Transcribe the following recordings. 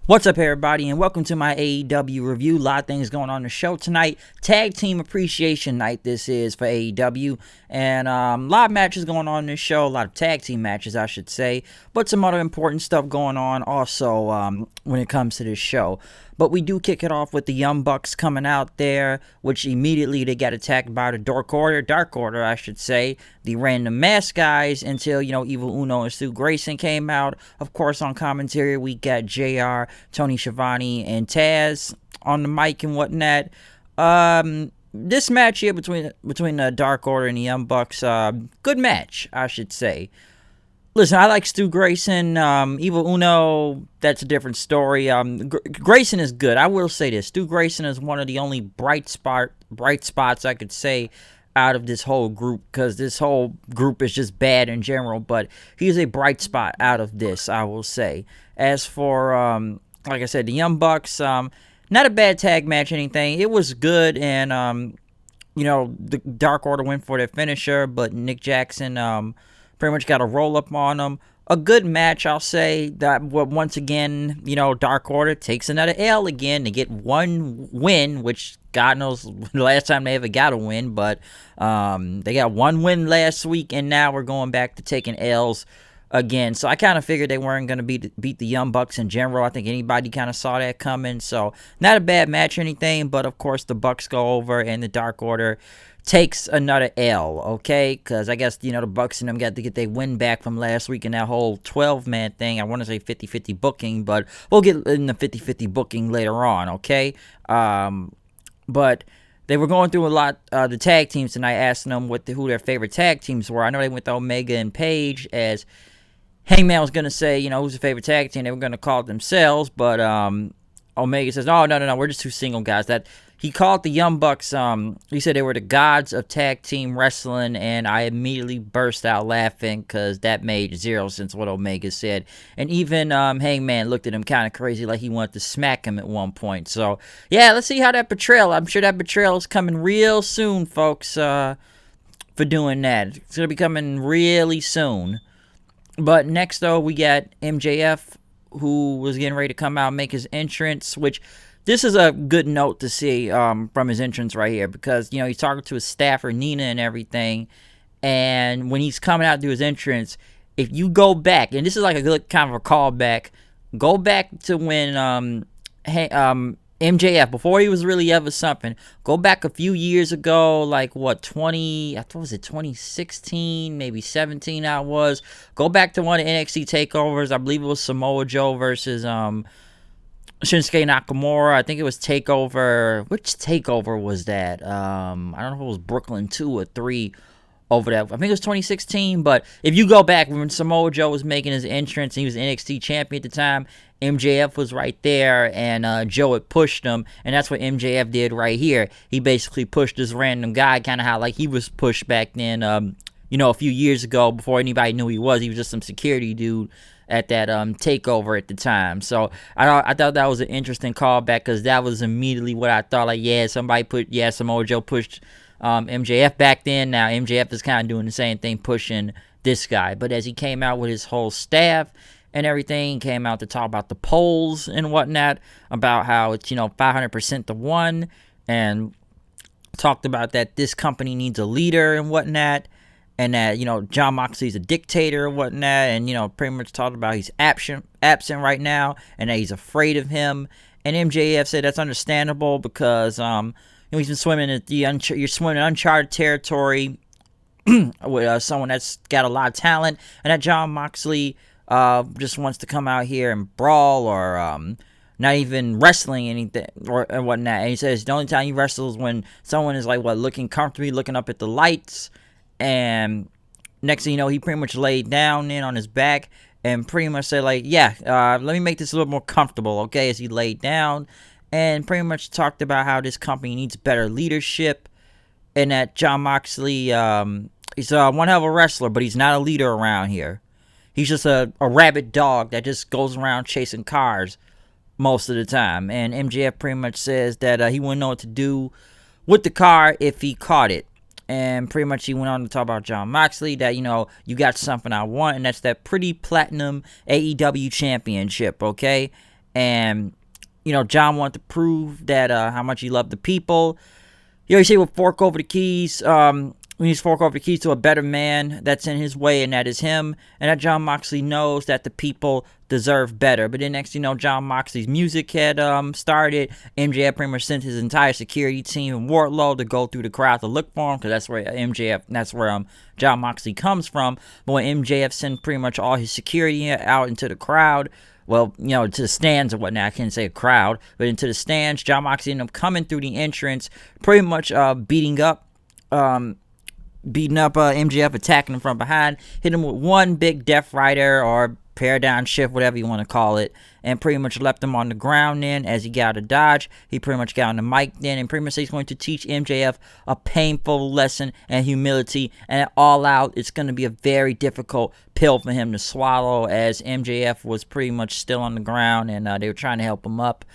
What's up, everybody, and welcome to my AEW review. A lot of things going on in the show tonight. Tag Team Appreciation Night this is for AEW, and a lot of matches going on in this show, a lot of tag team matches, I should say, but some other important stuff going on also when it comes to this show. But we do kick it off with the Young Bucks coming out there, which immediately they got attacked by the Dark Order, I should say, the random mask guys, until, Evil Uno and Stu Grayson came out. Of course, on commentary, we got JR, Tony Schiavone, and Taz on the mic and whatnot. This match here between the Dark Order and the Young Bucks, good match, I should say. Listen, I like Stu Grayson. Evil Uno, that's a different story. Grayson is good. I will say this. Stu Grayson is one of the only bright spots I could say out of this whole group, because this whole group is just bad in general, but he's a bright spot out of this, I will say. As for, like I said, the Young Bucks, not a bad tag match or anything. It was good, and, the Dark Order went for their finisher, but Nick Jackson, pretty much got a roll-up on them. A good match, I'll say. That once again, Dark Order takes another L again to get one win, which God knows the last time they ever got a win. But they got one win last week, and now we're going back to taking L's again. So I kind of figured they weren't going to beat the Young Bucks in general. I think anybody kind of saw that coming. So not a bad match or anything, but of course the Bucks go over, and the Dark Order takes another L, okay? Because I guess, the Bucks and them got to get their win back from last week in that whole 12-man thing. I want to say 50-50 booking, but we'll get in the 50-50 booking later on, okay? But they were going through a lot the tag teams tonight, asking them who their favorite tag teams were. I know they went to Omega and Page, as Hangman was going to say, who's the favorite tag team. They were going to call it themselves, but Omega says, no, we're just two single guys. That he called the Young Bucks, he said they were the gods of tag team wrestling, and I immediately burst out laughing, because that made zero sense what Omega said. And even Hangman looked at him kind of crazy, like he wanted to smack him at one point. So, yeah, let's see how that betrayal, I'm sure that betrayal is coming real soon, folks, for doing that. It's going to be coming really soon. But next, though, we got MJF, who was getting ready to come out and make his entrance, which this is a good note to see from his entrance right here, because, he's talking to his staffer, Nina, and everything, and when he's coming out to do his entrance, if you go back, and this is like a good kind of a callback, go back to when MJF, before he was really ever something, go back a few years ago, like what, 2016, maybe 17 I was, go back to one of the NXT takeovers, I believe it was Samoa Joe versus Shinsuke Nakamura. I think it was TakeOver. Which TakeOver was that? I don't know if it was Brooklyn 2 or 3 over that. I think it was 2016, but if you go back when Samoa Joe was making his entrance and he was NXT champion at the time, MJF was right there, and Joe had pushed him, and that's what MJF did right here. He basically pushed this random guy, kind of how like he was pushed back then, a few years ago, before anybody knew who he was. He was just some security dude at that takeover at the time. So I thought that was an interesting callback, because that was immediately what I thought. Like, Samoa Joe pushed MJF back then. Now MJF is kind of doing the same thing, pushing this guy. But as he came out with his whole staff and everything, came out to talk about the polls and whatnot, about how it's 500% to 1, and talked about that this company needs a leader and whatnot, and that, John Moxley's a dictator and whatnot, and, pretty much talked about he's absent right now, and that he's afraid of him. And MJF said that's understandable, because, he's been swimming you're swimming in uncharted territory with someone that's got a lot of talent, and that John Moxley just wants to come out here and brawl, or not even wrestling anything or whatnot. And he says the only time he wrestles is when someone is like looking comfortably, looking up at the lights. And next thing you know, he pretty much laid down on his back and pretty much said let me make this a little more comfortable, okay? As he laid down, and pretty much talked about how this company needs better leadership, and that John Moxley, he's one hell of a wrestler, but he's not a leader around here. He's just a rabid dog that just goes around chasing cars most of the time. And MJF pretty much says that he wouldn't know what to do with the car if he caught it. And pretty much he went on to talk about John Moxley, that, you got something I want, and that's that pretty platinum AEW championship, okay? and John wanted to prove that how much he loved the people. He always said he would fork over the keys. We need to fork over the keys to a better man that's in his way, and that is him. And that Jon Moxley knows that the people deserve better. But then next you know, Jon Moxley's music had started. MJF pretty much sent his entire security team and Wardlow to go through the crowd to look for him, because that's where Jon Moxley comes from. But when MJF sent pretty much all his security out into the crowd, well, to the stands or whatnot, I can't say a crowd, but into the stands, Jon Moxley ended up coming through the entrance, pretty much beating up MJF, attacking him from behind, hit him with one big Death Rider or paradigm shift, whatever you want to call it, and pretty much left him on the ground. Then as he got out of dodge, he pretty much got on the mic then, and pretty much he's going to teach MJF a painful lesson and humility, and All Out, it's going to be a very difficult pill for him to swallow, as MJF was pretty much still on the ground, and they were trying to help him up.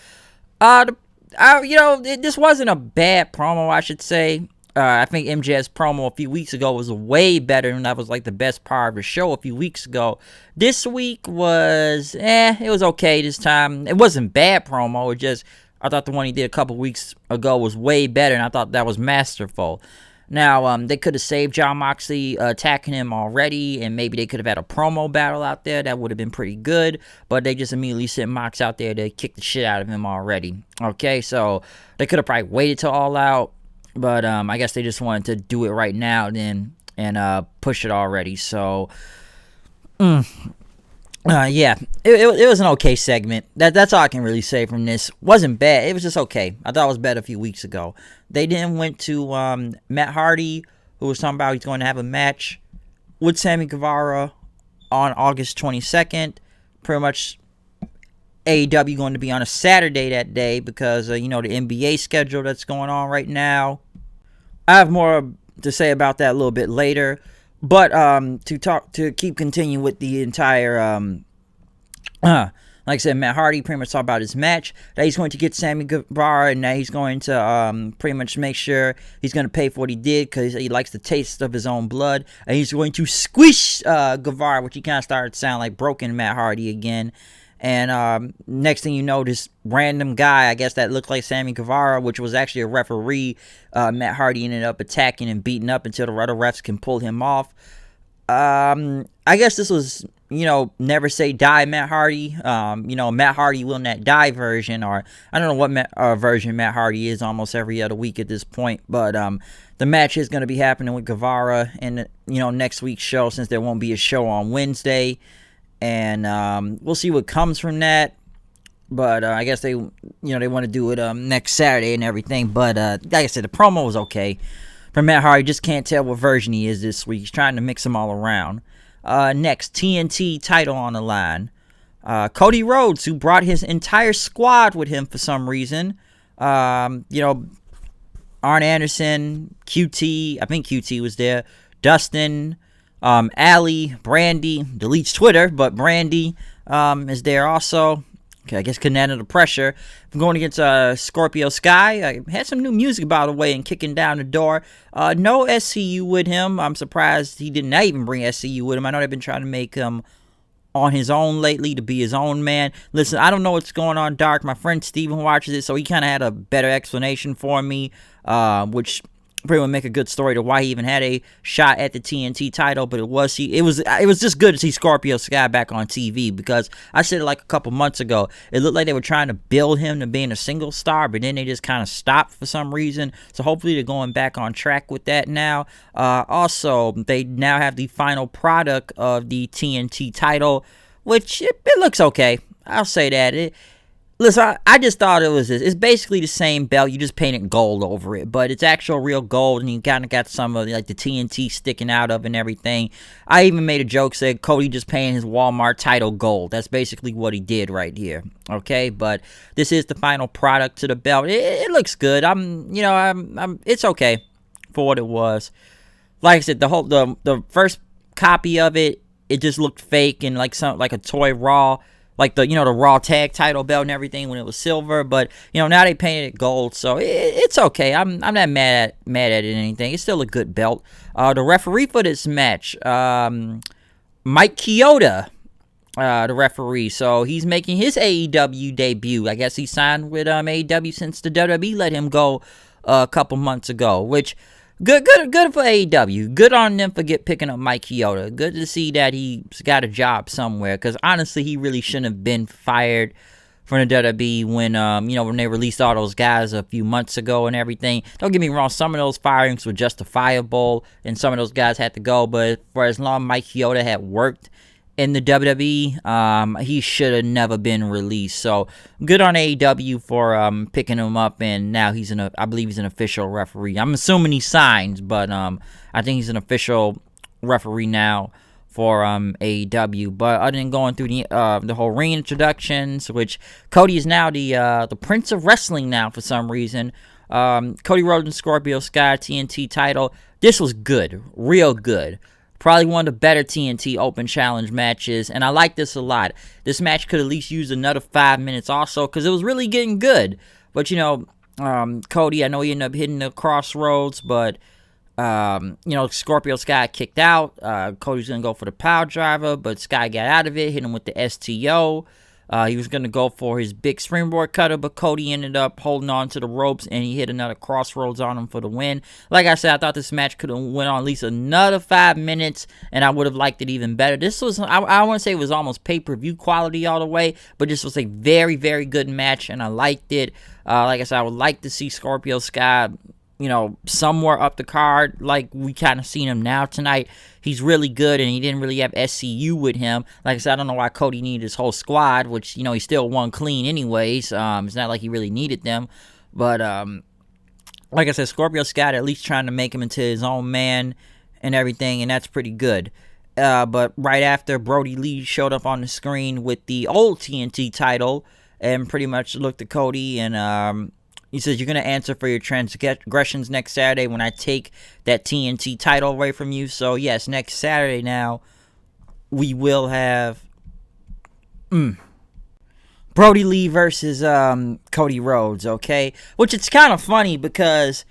This wasn't a bad promo, I should say. I think MJF's promo a few weeks ago was way better, and that was like the best part of the show a few weeks ago. This week was, it was okay this time. It wasn't bad promo, I thought the one he did a couple weeks ago was way better, and I thought that was masterful. Now, they could have saved Jon Moxley attacking him already, and maybe they could have had a promo battle out there. That would have been pretty good, but they just immediately sent Mox out there to kick the shit out of him already. Okay, so they could have probably waited till All Out, but I guess they just wanted to do it right now then and push it already. So, yeah, it was an okay segment. That's all I can really say from this. Wasn't bad. It was just okay. I thought it was better a few weeks ago. They then went to Matt Hardy, who was talking about he's going to have a match with Sammy Guevara on August 22nd. Pretty much AEW going to be on a Saturday that day because, the NBA schedule that's going on right now. I have more to say about that a little bit later. But to keep continuing with the entire, like I said, Matt Hardy pretty much talked about his match, that he's going to get Sammy Guevara, and that he's going to pretty much make sure he's going to pay for what he did, because he likes the taste of his own blood, and he's going to squish Guevara, which he kind of started to sound like broken Matt Hardy again. And next thing you know, this random guy, I guess that looked like Sammy Guevara, which was actually a referee, Matt Hardy ended up attacking and beating up until the other refs can pull him off. I guess this was, never say die Matt Hardy. Matt Hardy will not die version, or I don't know what version Matt Hardy is almost every other week at this point. But the match is going to be happening with Guevara in, next week's show, since there won't be a show on Wednesday. And we'll see what comes from that. But I guess they want to do it next Saturday and everything. But like I said, the promo was okay. For Matt Hardy, just can't tell what version he is this week. He's trying to mix them all around. Next, TNT title on the line. Cody Rhodes, who brought his entire squad with him for some reason. Arn Anderson, QT, I think QT was there. Dustin, Allie, Brandy, deletes Twitter, but Brandy is there also. Okay, I guess couldn't handle the pressure. I'm going against Scorpio Sky. I had some new music, by the way, and kicking down the door. No SCU with him. I'm surprised he did not even bring SCU with him. I know they've been trying to make him on his own lately, to be his own man. Listen, I don't know what's going on, Dark. My friend Steven watches it, so he kind of had a better explanation for me, which pretty much make a good story to why he even had a shot at the TNT title. But it was just good to see Scorpio Sky back on TV, because I said it like a couple months ago. It looked like they were trying to build him to being a single star, but then they just kind of stopped for some reason. So hopefully they're going back on track with that now. Also, they now have the final product of the TNT title, which it looks okay. I'll say that. Listen, I just thought it was this. It's basically the same belt. You just painted gold over it. But it's actual real gold. And you kind of got some of like the TNT sticking out of and everything. I even made a joke, said Cody just painted his Walmart title gold. That's basically what he did right here. Okay, but this is the final product to the belt. It looks good. It's okay for what it was. Like I said, the first copy of it, it just looked fake and like a toy Raw. Like the Raw tag title belt and everything when it was silver, but now they painted it gold, so it's okay. I'm not mad at it or anything. It's still a good belt. The referee for this match, Mike Chioda, the referee. So he's making his AEW debut. I guess he signed with AEW since the WWE let him go a couple months ago, which good for AEW. Good on them for picking up Mike Chioda. Good to see that he's got a job somewhere, because honestly, he really shouldn't have been fired from the WWE when when they released all those guys a few months ago and everything. Don't get me wrong, some of those firings were justifiable and some of those guys had to go, but for as long as Mike Chioda had worked in the WWE, he should have never been released. So good on AEW for picking him up, and now I believe he's an official referee. I'm assuming he signs, but I think he's an official referee now for AEW. But other than going through the whole ring introductions, which Cody is now the Prince of Wrestling now for some reason. Cody Rhodes and Scorpio Sky TNT title. This was good, real good. Probably one of the better TNT Open Challenge matches, and I like this a lot. This match could at least use another 5 minutes also, because it was really getting good. But, Cody, I know he ended up hitting the crossroads, but, Scorpio Sky kicked out. Cody's going to go for the power driver, but Sky got out of it, hit him with the STO. He was going to go for his big springboard cutter, but Cody ended up holding on to the ropes, and he hit another crossroads on him for the win. Like I said, I thought this match could have went on at least another 5 minutes, and I would have liked it even better. This was, I want to say it was almost pay-per-view quality all the way, but this was a very, very good match, and I liked it. Like I said, I would like to see Scorpio Sky, somewhere up the card like we kind of seen him now tonight. He's really good, and he didn't really have SCU with him. Like I said, I don't know why Cody needed his whole squad, which, he still won clean anyways. It's not like he really needed them. But, like I said, Scorpio Sky at least trying to make him into his own man and everything, and that's pretty good. But right after, Brody Lee showed up on the screen with the old TNT title and pretty much looked at Cody and, he says, you're going to answer for your transgressions next Saturday when I take that TNT title away from you. So, yes, next Saturday now, we will have Brody Lee versus Cody Rhodes, okay? Which it's kind of funny because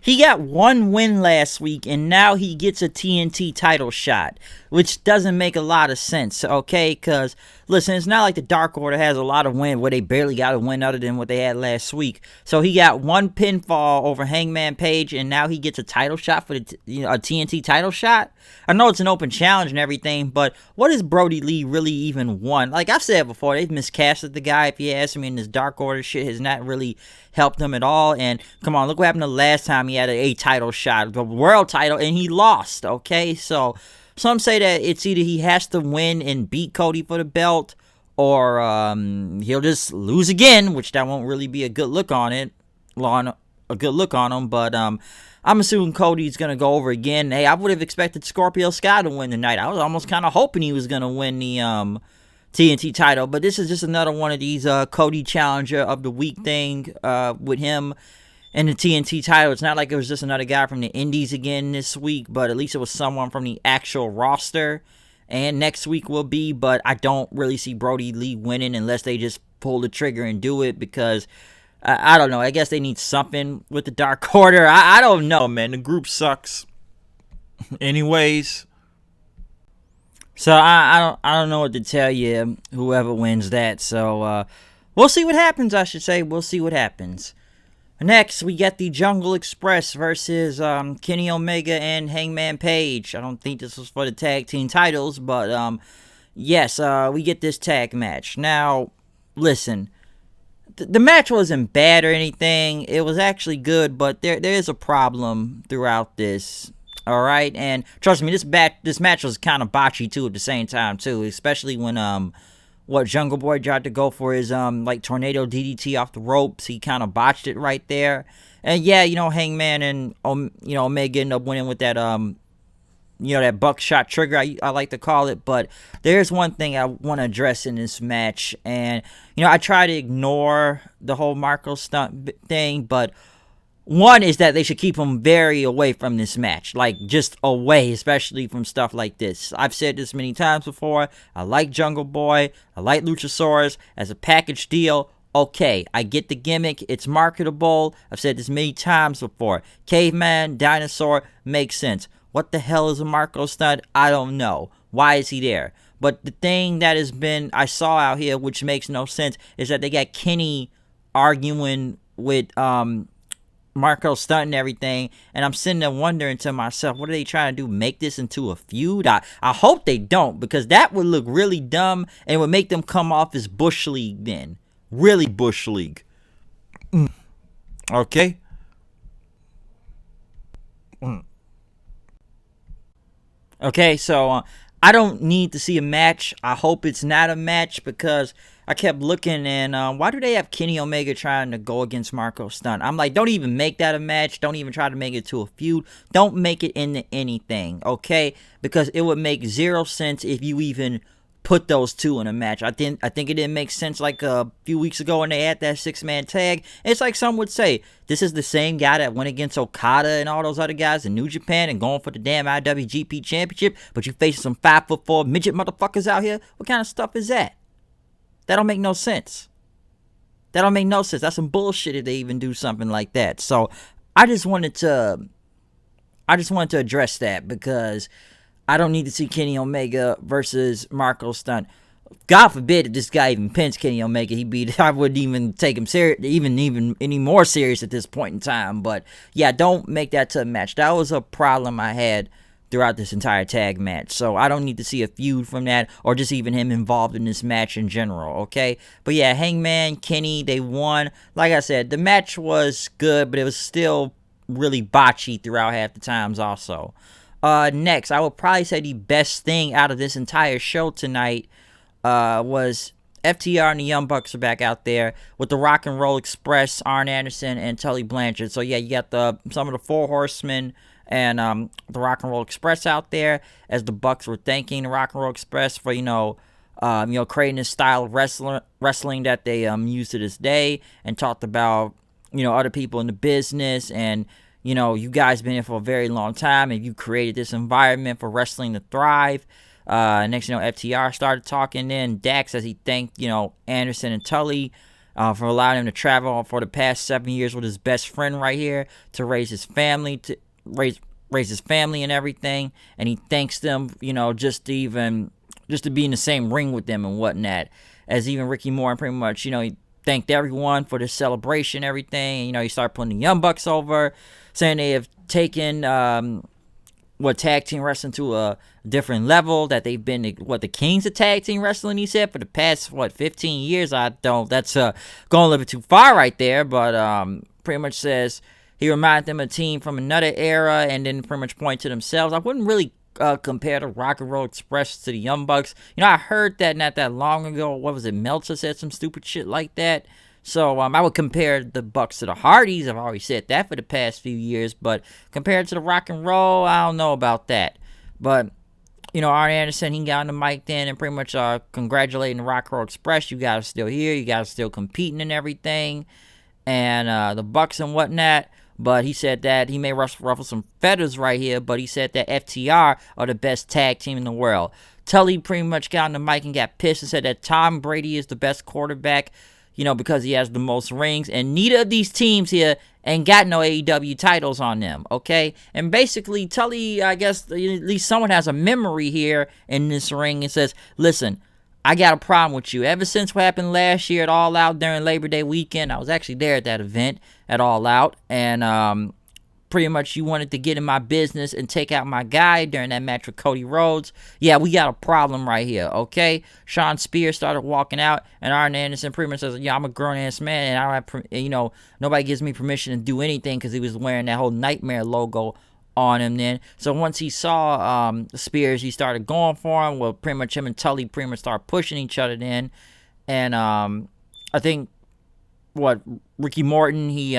he got one win last week, and now he gets a TNT title shot, which doesn't make a lot of sense, okay? Because, listen, it's not like the Dark Order has a lot of win where they barely got a win other than what they had last week. So he got one pinfall over Hangman Page, and now he gets a title shot for a TNT title shot. I know it's an open challenge and everything, but what has Brody Lee really even won? Like I've said before, they've miscasted the guy, if you ask me, and this Dark Order shit has not really helped him at all. And come on, look what happened the last time he had a title shot, the world title, and he lost, okay? So some say that it's either he has to win and beat Cody for the belt, or he'll just lose again, which that won't really be a good look on him. But I'm assuming Cody's going to go over again. Hey, I would have expected Scorpio Sky to win tonight. I was almost kind of hoping he was going to win the TNT title, but this is just another one of these Cody Challenger of the Week thing with him and the TNT title. It's not like it was just another guy from the Indies again this week, but at least it was someone from the actual roster. And next week will be, but I don't really see Brody Lee winning unless they just pull the trigger and do it, because I don't know. I guess they need something with the Dark Order. I don't know, man. The group sucks. Anyways, so I don't know what to tell you. Whoever wins that, so we'll see what happens. I should say we'll see what happens. Next, we get the Jungle Express versus Kenny Omega and Hangman Page. I don't think this was for the tag team titles, but yes, we get this tag match. Now, listen, the match wasn't bad or anything. It was actually good, but there is a problem throughout this. All right, and trust me, this match was kind of botchy too at the same time too, especially when Jungle Boy tried to go for his tornado DDT off the ropes. He kind of botched it right there. And yeah, Hangman and Omega ended up winning with that that buckshot trigger, I like to call it. But there's one thing I want to address in this match, and I try to ignore the whole Marco stunt thing, but one is that they should keep him very away from this match, like just away, especially from stuff like this. I've said this many times before. I like Jungle Boy. I like Luchasaurus as a package deal. Okay, I get the gimmick. It's marketable. I've said this many times before. Caveman, dinosaur, makes sense. What the hell is a Marco stunt? I don't know. Why is he there? But the thing that I saw out here, which makes no sense, is that they got Kenny arguing with Marco Stunt and everything, and I'm sitting there wondering to myself, what are they trying to do? Make this into a feud? I hope they don't, because that would look really dumb and it would make them come off as Bush League then. Really Bush League. Okay? Okay, so I don't need to see a match. I hope it's not a match, because I kept looking, and why do they have Kenny Omega trying to go against Marco Stunt? I'm like, don't even make that a match. Don't even try to make it to a feud. Don't make it into anything, okay? Because it would make zero sense if you even put those two in a match. I think it didn't make sense like a few weeks ago when they had that 6-man tag. It's like some would say, this is the same guy that went against Okada and all those other guys in New Japan and going for the damn IWGP Championship, but you facing some 5'4" midget motherfuckers out here. What kind of stuff is that? That don't make no sense. That don't make no sense. That's some bullshit if they even do something like that. So I just wanted to address that, because I don't need to see Kenny Omega versus Marco Stunt. God forbid if this guy even pins Kenny Omega, I wouldn't even take him serious, even any more serious at this point in time. But yeah, don't make that to a match. That was a problem I had throughout this entire tag match. So I don't need to see a feud from that, or just even him involved in this match in general, okay? But yeah, Hangman, Kenny, they won. Like I said, the match was good, but it was still really botchy throughout half the times also. Next, I would probably say the best thing out of this entire show tonight was FTR and the Young Bucks are back out there with the Rock and Roll Express, Arn Anderson, and Tully Blanchard. So yeah, you got some of the Four Horsemen and the Rock and Roll Express out there, as the Bucks were thanking the Rock and Roll Express for creating this style of wrestling that they use to this day, and talked about other people in the business, and you guys been here for a very long time, and you created this environment for wrestling to thrive. Next, FTR started talking. Then Dax, as he thanked, Anderson and Tully for allowing him to travel for the past 7 years with his best friend right here to raise his family, raise his family and everything. And he thanks them, just to be in the same ring with them and whatnot. As even Ricky Morton pretty much, he thanked everyone for the celebration, everything. He started putting the Young Bucks over, saying they have taken tag team wrestling to a different level, that they've been the kings of tag team wrestling, he said, for the past 15 years. That's going a little bit too far right there, but pretty much says he reminded them of a team from another era, and then pretty much point to themselves. I wouldn't really compare the Rock and Roll Express to the Young Bucks. I heard that not that long ago. What was it? Meltzer said some stupid shit like that. So I would compare the Bucks to the Hardys. I've already said that for the past few years, but compared to the Rock and Roll, I don't know about that. But Arn Anderson, he got on the mic then and pretty much congratulating the Rock and Roll Express. You guys are still here. You guys are still competing and everything, and the Bucks and whatnot. But he said that he may ruffle some feathers right here, but he said that FTR are the best tag team in the world. Tully pretty much got on the mic and got pissed and said that Tom Brady is the best quarterback, because he has the most rings, and neither of these teams here ain't got no AEW titles on them, okay? And basically, Tully, I guess, at least someone has a memory here in this ring and says, listen, I got a problem with you. Ever since what happened last year at All Out during Labor Day weekend, I was actually there at that event at All Out, and pretty much you wanted to get in my business and take out my guy during that match with Cody Rhodes. Yeah, we got a problem right here, okay? Sean Spears started walking out, and Arn Anderson pretty much says, yeah, I'm a grown-ass man, and I don't have, nobody gives me permission to do anything, because he was wearing that whole Nightmare logo on him then. So once he saw Spears, he started going for him. Well, pretty much him and Tully pretty much started pushing each other then. And I think Ricky Morton, he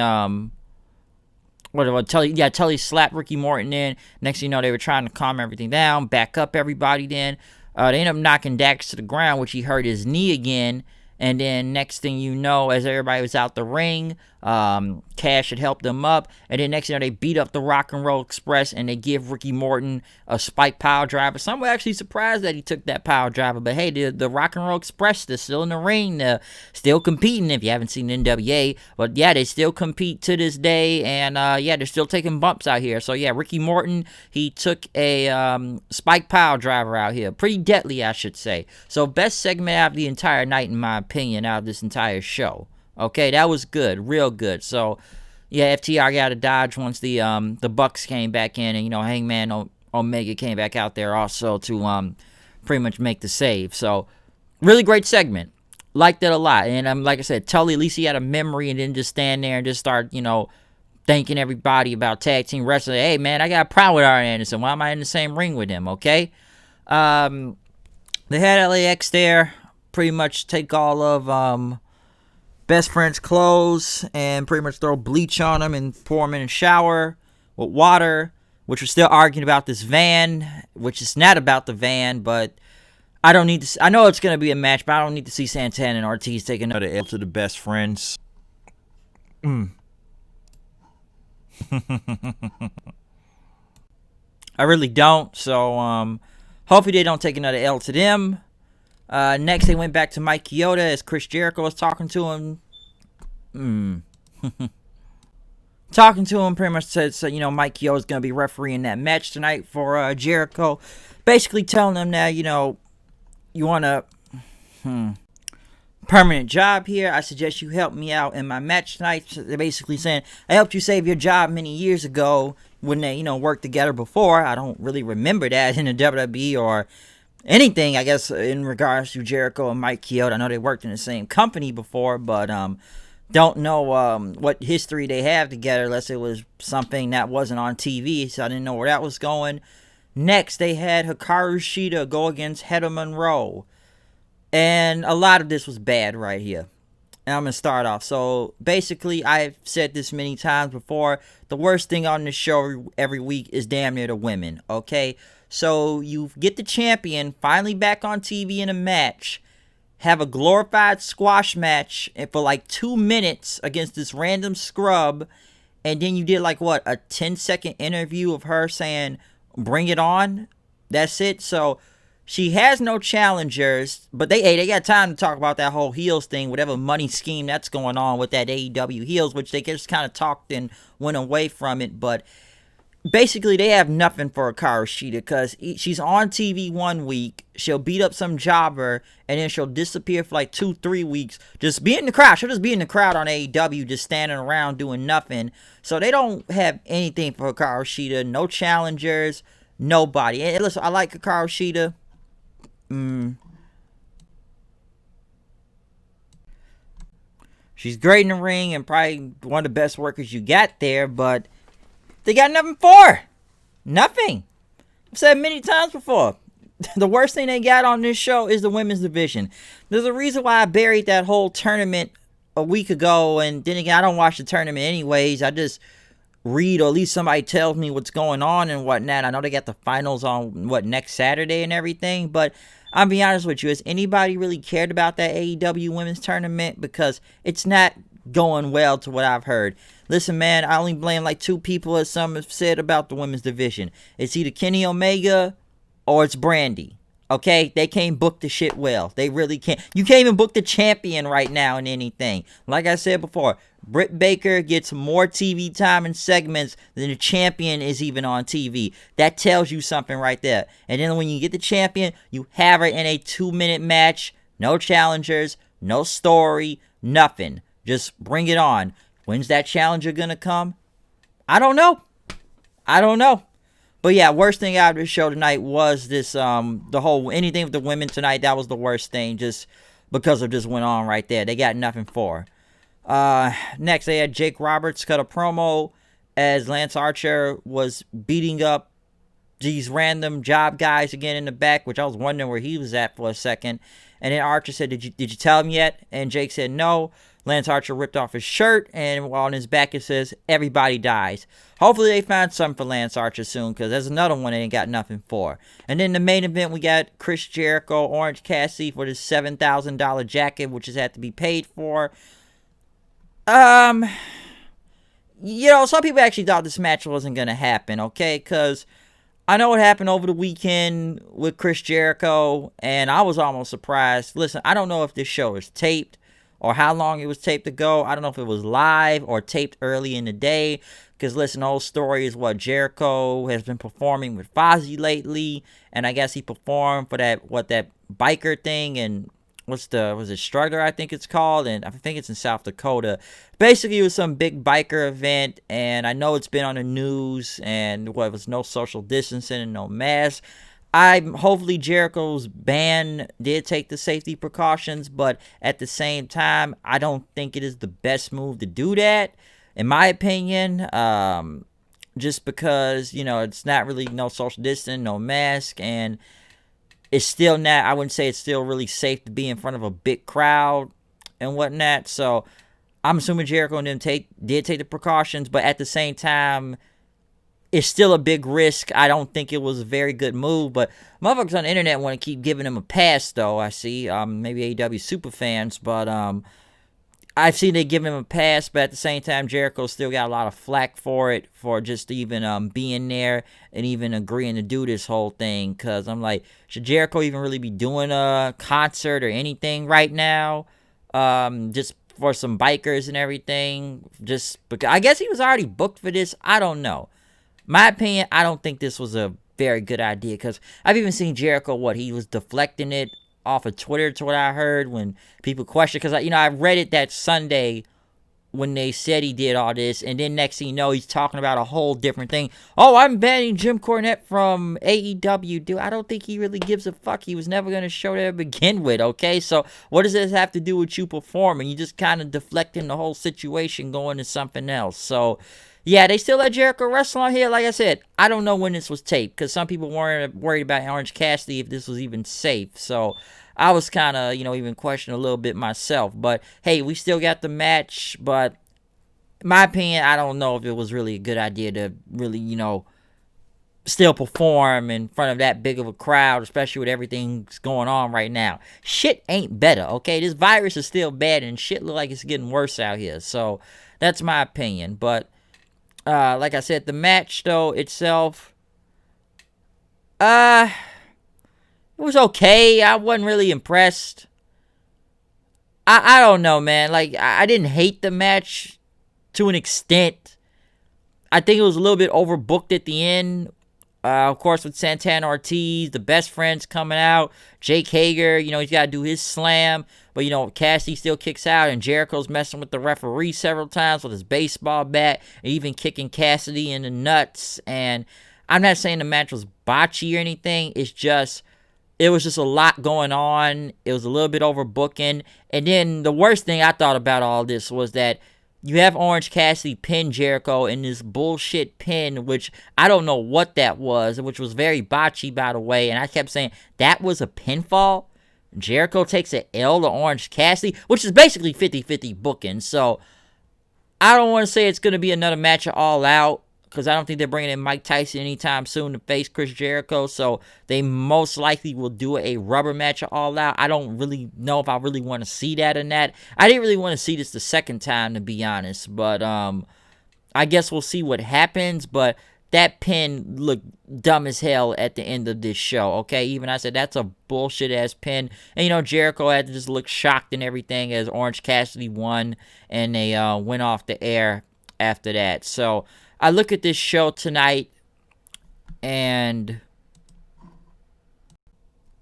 Tully slapped Ricky Morton in. Next thing you know, they were trying to calm everything down, back up everybody then. They ended up knocking Dax to the ground, which he hurt his knee again. And then next thing you know, as everybody was out the ring, Cash had helped them up. And then next thing you know, they beat up the Rock and Roll Express and they give Ricky Morton a spike power driver. Some were actually surprised that he took that power driver. But hey, the Rock and Roll Express, they're still in the ring. They're still competing if you haven't seen NWA. But yeah, they still compete to this day. And yeah, they're still taking bumps out here. So yeah, Ricky Morton, he took a spike power driver out here. Pretty deadly, I should say. So best segment out of the entire night, in my opinion, out of this entire show. Okay, that was good, real good. So yeah, FTR got to dodge once the Bucks came back in, and you know, Hangman Omega came back out there also to pretty much make the save. So really great segment, liked it a lot. And like I said, Tully, at least he had a memory and didn't just stand there and just start, you know, thanking everybody about tag team wrestling. Hey man, I got a problem with Arn Anderson. Why am I in the same ring with him? Okay. They had LAX there pretty much take all of Best Friend's clothes and pretty much throw bleach on him and pour him in a shower with water, which we're still arguing about this van, which is not about the van, but I don't need to. I know it's going to be a match, but I don't need to see Santana and Ortiz take another L to the Best Friends. I really don't, so hopefully they don't take another L to them. Next, they went back to Mike Chioda as Chris Jericho was talking to him. Talking to him, pretty much said, so, you know, Mike Chioda's going to be refereeing that match tonight for Jericho. Basically telling him that, you know, you want a permanent job here. I suggest you help me out in my match tonight. So they're basically saying, I helped you save your job many years ago when they, you know, worked together before. I don't really remember that in the WWE or anything, I guess, in regards to Jericho and Mike Chioda. I know they worked in the same company before, but don't know what history they have together unless it was something that wasn't on TV, so I didn't know where that was going. Next, they had Hikaru Shida go against Heather Monroe. And a lot of this was bad right here. And I'm going to start off. So, basically, I've said this many times before. The worst thing on the show every week is damn near the women, okay? So, you get the champion finally back on TV in a match. Have a glorified squash match for like 2 minutes against this random scrub. And then you did like, what, a 10-second interview of her saying, bring it on? That's it. So, she has no challengers, but they got time to talk about that whole heels thing, whatever money scheme that's going on with that AEW heels, which they just kind of talked and went away from it. But basically, they have nothing for Hikaru Shida because she's on TV 1 week, she'll beat up some jobber, and then she'll disappear for like 2-3 weeks. Just be in the crowd. She'll just be in the crowd on AEW, just standing around doing nothing. So they don't have anything for Hikaru Shida. No challengers, nobody. And listen, I like Hikaru Shida. She's great in the ring and probably one of the best workers you got there, but they got nothing for her. Nothing. I've said many times before. The worst thing they got on this show is the women's division. There's a reason why I buried that whole tournament a week ago, and then again, I don't watch the tournament anyways. I just read, or at least somebody tells me what's going on and whatnot. I know they got the finals on, next Saturday and everything, but I'll be honest with you, has anybody really cared about that AEW women's tournament? Because it's not going well to what I've heard. Listen, man, I only blame like 2 people, as some have said, about the women's division. It's either Kenny Omega or it's Brandy. Okay? They can't book the shit well. They really can't. You can't even book the champion right now in anything. Like I said before, Britt Baker gets more TV time and segments than the champion is even on TV. That tells you something right there. And then when you get the champion, you have her in a 2-minute match. No challengers, no story, nothing. Just bring it on. When's that challenger gonna come? I don't know. But yeah, worst thing out of the show tonight was this, the whole, anything with the women tonight, that was the worst thing, just because of just went on right there. They got nothing for her. Next, they had Jake Roberts cut a promo as Lance Archer was beating up these random job guys again in the back, which I was wondering where he was at for a second. And then Archer said, did you tell him yet? And Jake said no. Lance Archer ripped off his shirt, and on his back it says, "Everybody dies." Hopefully they find something for Lance Archer soon, because there's another one they ain't got nothing for. And then the main event, we got Chris Jericho, Orange Cassidy for this $7,000 jacket, which has had to be paid for. You know, some people actually thought this match wasn't going to happen, okay? Because I know what happened over the weekend with Chris Jericho, and I was almost surprised. Listen, I don't know if this show is taped or how long it was taped ago. I don't know if it was live or taped early in the day. Because, listen, the whole story is what Jericho has been performing with Fozzy lately. And I guess he performed for that biker thing. And was it Strutter, I think it's called. And I think it's in South Dakota. Basically, it was some big biker event. And I know it's been on the news. And it was no social distancing and no mask. Hopefully Jericho's band did take the safety precautions. But at the same time, I don't think it is the best move to do that. In my opinion, just because, you know, it's not really no social distancing, no mask, and it's still not, I wouldn't say it's still really safe to be in front of a big crowd and whatnot. So I'm assuming Jericho and them did take the precautions, but at the same time, it's still a big risk. I don't think it was a very good move, but motherfuckers on the internet want to keep giving him a pass, though. I see, maybe AEW super fans, but I've seen they give him a pass, but at the same time, Jericho still got a lot of flack for it, for just even being there and even agreeing to do this whole thing. Because I'm like, should Jericho even really be doing a concert or anything right now? Just for some bikers and everything. Just because I guess he was already booked for this. I don't know. My opinion, I don't think this was a very good idea. Because I've even seen Jericho, he was deflecting it off of Twitter, to what I heard, when people questioned, because I read it that Sunday when they said he did all this, and then next thing you know, he's talking about a whole different thing. Oh, I'm banning Jim Cornette from AEW. Dude, I don't think he really gives a fuck. He was never going to show there to begin with, okay? So what does this have to do with you performing? You just kind of deflecting the whole situation, going to something else. So yeah, they still let Jericho wrestle on here. Like I said, I don't know when this was taped, because some people weren't worried about Orange Cassidy if this was even safe. So I was kind of, even questioning a little bit myself. But hey, we still got the match. But in my opinion, I don't know if it was really a good idea to really, still perform in front of that big of a crowd, especially with everything that's going on right now. Shit ain't better, okay? This virus is still bad, and shit look like it's getting worse out here. So that's my opinion. But like I said, the match, though, itself, it was okay. I wasn't really impressed. I don't know, man. Like, I didn't hate the match to an extent. I think it was a little bit overbooked at the end. Of course, with Santana Ortiz, the best friends coming out. Jake Hager, he's got to do his slam. But, Cassidy still kicks out, and Jericho's messing with the referee several times with his baseball bat, and even kicking Cassidy in the nuts. And I'm not saying the match was botchy or anything. It's just, it was just a lot going on. It was a little bit overbooking. And then the worst thing I thought about all this was that you have Orange Cassidy pin Jericho in this bullshit pin, which I don't know what that was, which was very botchy, by the way. And I kept saying, that was a pinfall? Jericho takes an L to Orange Cassidy, which is basically 50-50 booking. So I don't want to say it's going to be another match of All Out, because I don't think they're bringing in Mike Tyson anytime soon to face Chris Jericho. So they most likely will do a rubber match of All Out. I don't really know if I really want to see that or not. I didn't really want to see this the second time, to be honest. But I guess we'll see what happens. But that pin looked dumb as hell at the end of this show, okay? Even I said, that's a bullshit-ass pin. And, Jericho had to just look shocked and everything as Orange Cassidy won, and they went off the air after that. So I look at this show tonight, and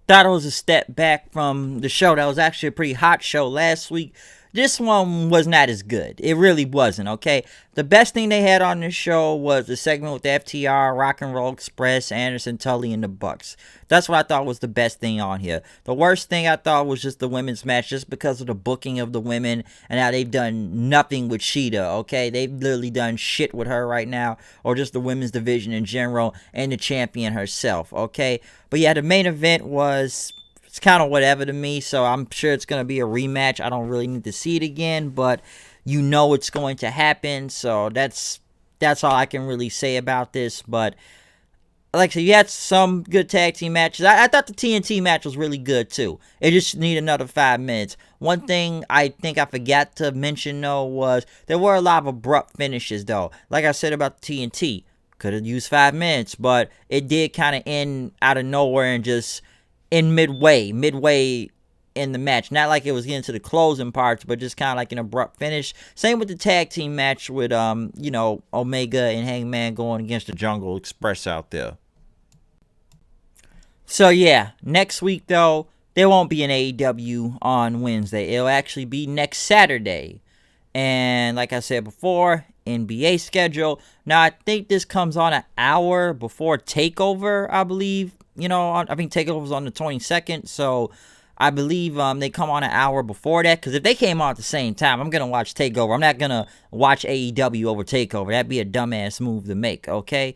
thought it was a step back from the show that was actually a pretty hot show last week. This one was not as good. It really wasn't, okay? The best thing they had on this show was the segment with the FTR, Rock and Roll Express, Anderson, Tully, and the Bucks. That's what I thought was the best thing on here. The worst thing I thought was just the women's match, just because of the booking of the women and how they've done nothing with Sheeta, okay? They've literally done shit with her right now, or just the women's division in general, and the champion herself, okay? But yeah, the main event was it's kind of whatever to me. So I'm sure it's going to be a rematch. I don't really need to see it again, but you know it's going to happen. So that's all I can really say about this. But like I said, you had some good tag team matches. I thought the TNT match was really good too. It just needed another 5 minutes. One thing I think I forgot to mention though was there were a lot of abrupt finishes though. Like I said about the TNT, could have used 5 minutes, but it did kind of end out of nowhere and just in midway in the match. Not like it was getting to the closing parts, but just kind of like an abrupt finish. Same with the tag team match with Omega and Hangman going against the Jungle Express out there. So yeah, next week though, there won't be an AEW on Wednesday. It'll actually be next Saturday. And like I said before, NBA schedule. Now I think this comes on an hour before TakeOver, I believe. I think TakeOver's on the 22nd, so I believe they come on an hour before that. Because if they came on at the same time, I'm gonna watch TakeOver. I'm not gonna watch AEW over TakeOver. That'd be a dumbass move to make. Okay,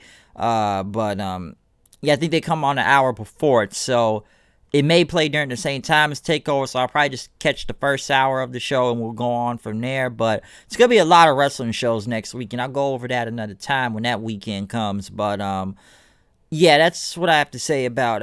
yeah, I think they come on an hour before it, so it may play during the same time as TakeOver, so I'll probably just catch the first hour of the show and we'll go on from there. But it's going to be a lot of wrestling shows next week, and I'll go over that another time when that weekend comes. But, yeah, that's what I have to say about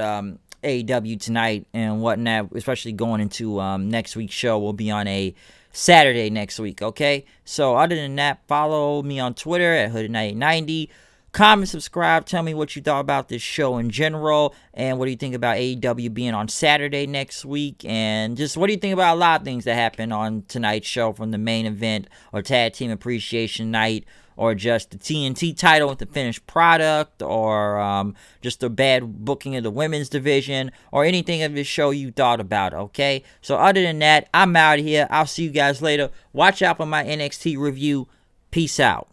AEW tonight and whatnot, especially going into next week's show. Will be on a Saturday next week, okay? So other than that, follow me on Twitter at Hooded9890. Comment, subscribe, tell me what you thought about this show in general, and what do you think about AEW being on Saturday next week, and just what do you think about a lot of things that happened on tonight's show, from the main event, or Tag Team Appreciation Night, or just the TNT title with the finished product, or just the bad booking of the women's division, or anything of this show you thought about, okay? So other than that, I'm out of here. I'll see you guys later. Watch out for my NXT review. Peace out.